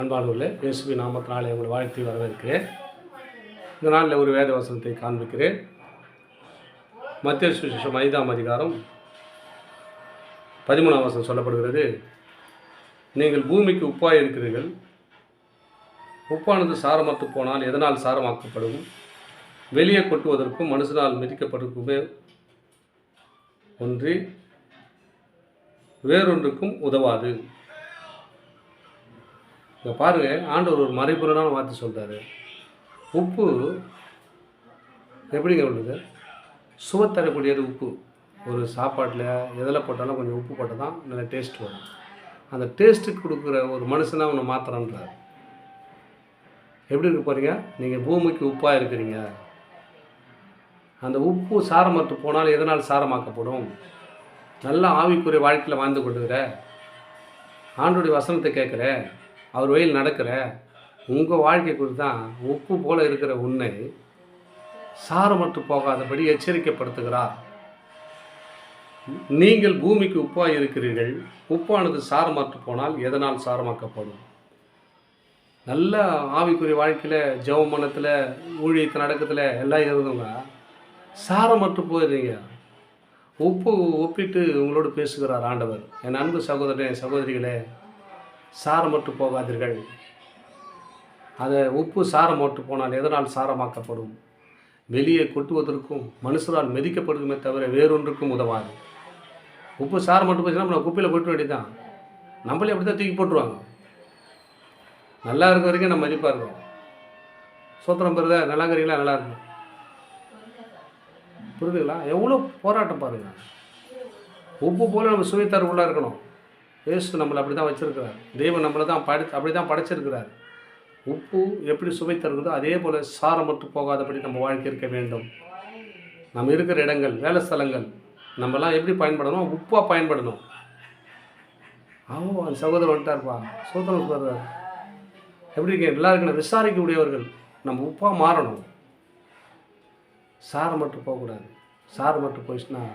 அன்பானவர்களே, இயேசுவின் நாமத்தினாலே உங்களை வாழ்த்தி வரவேற்கிறேன். இந்த நாளில் ஒரு வேத வசனத்தை காண்பிக்கிறேன். மத்தேயு சுவிசேஷம் 5ஆம் அதிகாரம் 13ஆம் வசனம் சொல்லப்படுகிறது. நீங்கள் பூமிக்கு உப்பாய் இருக்கிறீர்கள். உப்பானது சாரமற்று போனால் எதனால் சாரமாக்கப்படும்? வெளியே கொட்டுவதற்கும் மனுஷனால் மிதிக்கப்படுவதற்குமே ஒன்றி வேறொன்றுக்கும் உதவாது. இங்கே பாருங்கள், ஆண்டவர் ஒரு மறைபொருளான வார்த்தை சொல்கிறாரு. உப்பு எப்படிங்க உள்ளது? சுவைத்தரக்கூடியது உப்பு. ஒரு சாப்பாட்டில் எதில் போட்டாலும் கொஞ்சம் உப்பு போட்டால் தான் நல்ல டேஸ்ட் வரும். அந்த டேஸ்ட்டுக்கு கொடுக்குற ஒரு மனுஷனாக அவனை மாத்திரன்றார். எப்படி இருக்க போகிறீங்க? நீங்கள் பூமிக்கு உப்பாக இருக்கிறீங்க. அந்த உப்பு சாரமற்று போனால் எதனால் சாரமாக்கப்படும்? நல்ல ஆவிக்குரிய வாழ்க்கையில் வாழ்ந்து கொண்டுக்கிற, ஆண்டோடைய வசனத்தை கேட்குற, அவர் வழியில் நடக்கிற உங்கள் வாழ்க்கை குறித்து தான் உப்பு போல இருக்கிற உன்னை சாரமற்று போகாதபடி எச்சரிக்கைப்படுத்துகிறார். நீங்கள் பூமிக்கு உப்பாய் இருக்கிறீர்கள். உப்பானது சாரமற்று போனால் எதனால் சாரமாக்கப்படும்? நல்ல ஆவிக்குரிய வாழ்க்கையில், ஜெபமனத்தில், ஊழியத்தை நடக்கத்தில் எல்லாம் இருந்தவங்க சாரமற்று போயிடுறீங்க. உப்பு ஒப்பிட்டு உங்களோடு பேசுகிறார் ஆண்டவர். என் அன்பு சகோதரனே, சகோதரிகளே, சாரமற்று போகாதீர்கள். அதை உப்பு சாரமற்று போனால் எதனால் சாரமாக்கப்படும்? வெளியே கொட்டுவதற்கும் மனுஷரால் மிதிக்கப்படுமே தவிர வேறொன்றுக்கும் உதவாது. உப்பு சாரமற்று போச்சுன்னா நம்ம குப்பையில் போட்டு வேண்டியதான். நம்மளே அப்படி தான் தூக்கி போட்டுருவாங்க. நல்லா இருக்க வரைக்கும் நம்ம மதிப்பாக இருக்கோம். சோத்திரம் பெறுதா, நல்லா இருக்கிறீங்களா? நல்லா இருக்கும். புரியுதுங்களா? எவ்வளோ போராட்டம் பாருங்கள். உப்பு போல் நம்ம சுவைத்தரவுள்ளா இருக்கணும். இயேசு நம்மளை அப்படி தான் வச்சுருக்கிறார். தெய்வம் நம்மளை தான் அப்படி தான் படைச்சிருக்கிறார். உப்பு எப்படி சுவைத்தருக்குதோ அதே போல் சாரமற்று போகாதபடி நம்ம வாழ்க்கை இருக்க வேண்டும். நம்ம இருக்கிற இடங்கள், வேலை ஸ்தலங்கள், நம்மலாம் எப்படி பயன்படணும்? உப்பாக பயன்படணும். அந்த சகோதரர் வந்துட்டார்ப்பா, சோதனம் சொல்கிறார். எப்படி இருக்கேன்? நல்லா இருக்கணும். விசாரிக்கக்கூடியவர்கள் நம்ம உப்பாக மாறணும். சாரமற்று போகக்கூடாது. சாரமற்று போயிடுச்சுன்னா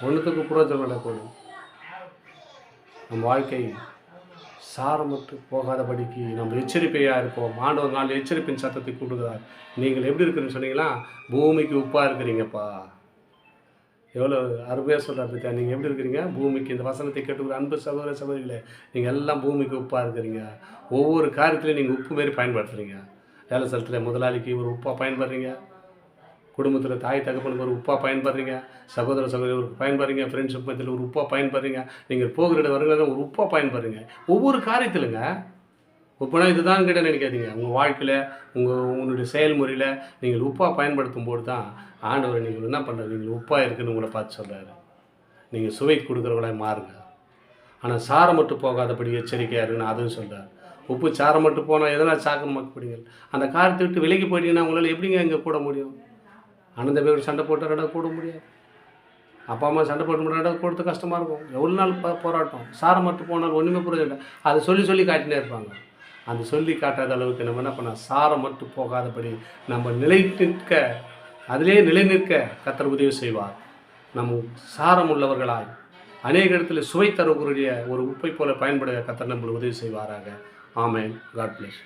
ஒன்றுத்துக்கு புரோஜனம் நடக்கூடும். நம்ம வாழ்க்கை சாரமற்று போகாதபடிக்கு நம்ம எச்சரிக்கையாக இருப்போம். ஆண்டவர் நாள் எச்சரிப்பின் சத்தத்தை கூடுகிறார். நீங்கள் எப்படி இருக்குன்னு சொன்னீங்கன்னா, பூமிக்கு உப்பாக இருக்கிறீங்கப்பா. எவ்வளோ அருமையாக சொல்கிறார் பத்தியா? நீங்கள் எப்படி இருக்கிறீங்க? பூமிக்கு இந்த வசனத்தை கேட்டுக்கிற அன்பு சகோதர சகோதரிகளே, நீங்கள் எல்லாம் பூமிக்கு உப்பாக இருக்கிறீங்க. ஒவ்வொரு காரியத்திலையும் நீங்கள் உப்பு மாரி பயன்படுத்துகிறீங்க. வேலை ஸ்தலத்தில் முதலாளிக்கு ஒரு உப்பாக பயன்படுறீங்க. குடும்பத்தில் தாய் தகப்பனுக்கு ஒரு உப்பாக பயன்படுறீங்க. சகோதர சகோதரி ஒரு பயன்படுறீங்க. ஃப்ரெண்ட்ஷிப் மத்தியில் ஒரு உப்பாக பயன்படுறீங்க. நீங்கள் போகிற இடம் வருகிற ஒரு உப்பாக பயன்படுறீங்க. ஒவ்வொரு காரியத்திலுங்க உப்புனா இதுதான் கிட்ட நினைக்காதீங்க. உங்கள் வாழ்க்கையில், உங்களுடைய செயல்முறையில் நீங்கள் உப்பாக பயன்படுத்தும் போது தான் ஆண்டவரை நீங்கள் என்ன பண்ணுறது? நீங்கள் உப்பாக இருக்குன்னு உங்களை பார்த்து சொல்கிறாரு. நீங்கள் சுவை கொடுக்குறவங்களாக மாறுங்க. ஆனால் சாரமற்று போகாதபடி எச்சரிக்கையாக இருக்குன்னு அதுவும் சொல்கிறார். உப்பு சாரமற்று போனால் எதனால் சாக்கமாக்கப்படுங்க? அந்த காரியத்தை விட்டு விலகி போயிட்டீங்கன்னா உங்களால் எப்படிங்க இங்கே கூட முடியும்? அண்ணன் தம்பி சண்டை போட்டு ரெண்டாவது கூட முடியாது. அப்பா அம்மா சண்டை போட்டு ரெண்டாவது போடுறது கஷ்டமாக இருக்கும். எவ்வளோ நாள் போராட்டம். சாரமற்று போனால் ஒன்றுமே புரியல. அதை சொல்லி காட்டினே இருப்பாங்க. அந்த சொல்லி காட்டாத அளவுக்கு நம்ம என்ன பண்ணால் சாரமற்று போகாதபடி நம்ம அதிலே நிலை நிற்க கர்த்தர் உதவி செய்வார். நம்ம சாரம் உள்ளவர்களாய் அநேக இடத்துல சுவை தரக்கூடிய ஒரு உப்பை போல பயன்பட கர்த்தர் நம்மளுக்கு உதவி செய்வாராக. ஆமென். God plus.